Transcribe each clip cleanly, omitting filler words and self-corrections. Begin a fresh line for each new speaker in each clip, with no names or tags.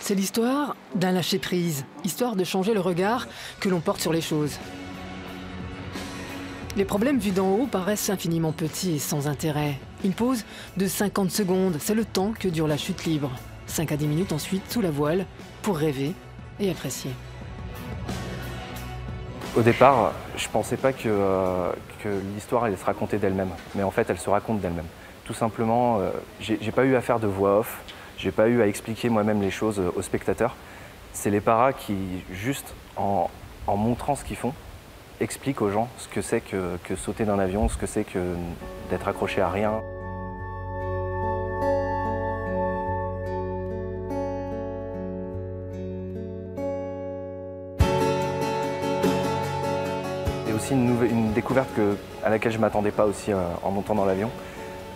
C'est l'histoire d'un lâcher-prise, histoire de changer le regard que l'on porte sur les choses. Les problèmes vus d'en haut paraissent infiniment petits et sans intérêt. Une pause de 50 secondes, c'est le temps que dure la chute libre. 5 à 10 minutes ensuite, sous la voile, pour rêver et apprécier.
Au départ, je pensais pas que l'histoire allait se raconter d'elle-même, mais en fait elle se raconte d'elle-même. Tout simplement, j'ai pas eu à faire de voix off, j'ai pas eu à expliquer moi-même les choses aux spectateurs. C'est les paras qui, juste en montrant ce qu'ils font, expliquent aux gens ce que c'est que sauter d'un avion, ce que c'est que d'être accroché à rien. Et aussi une découverte à laquelle je ne m'attendais pas aussi en montant dans l'avion,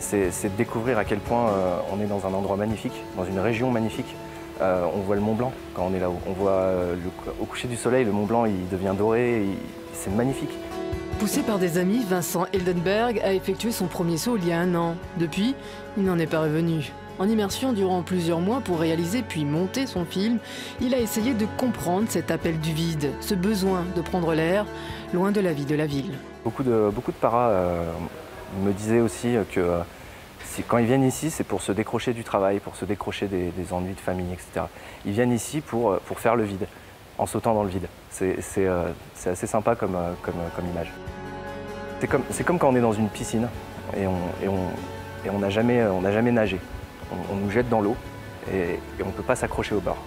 c'est de découvrir à quel point on est dans un endroit magnifique, dans une région magnifique. On voit le Mont Blanc quand on est là-haut. On voit au coucher du soleil, le Mont Blanc il devient doré, c'est magnifique.
Poussé par des amis, Vincent Eldenberg a effectué son premier saut il y a 1 an. Depuis, il n'en est pas revenu. En immersion durant plusieurs mois pour réaliser puis monter son film, il a essayé de comprendre cet appel du vide, ce besoin de prendre l'air, loin de la vie de la ville.
Beaucoup de paras me disaient aussi que quand ils viennent ici, c'est pour se décrocher du travail, pour se décrocher des ennuis de famille, etc. Ils viennent ici pour faire le vide, en sautant dans le vide. C'est assez sympa comme image. C'est comme quand on est dans une piscine et on n'a jamais nagé. On nous jette dans l'eau et on ne peut pas s'accrocher au bord.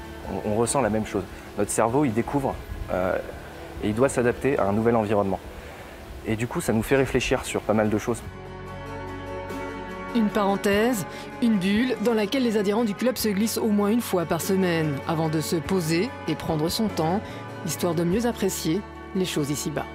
On ressent la même chose. Notre cerveau, il découvre et il doit s'adapter à un nouvel environnement. Et du coup, ça nous fait réfléchir sur pas mal de choses.
Une parenthèse, une bulle dans laquelle les adhérents du club se glissent au moins 1 fois par semaine, avant de se poser et prendre son temps, histoire de mieux apprécier les choses ici-bas.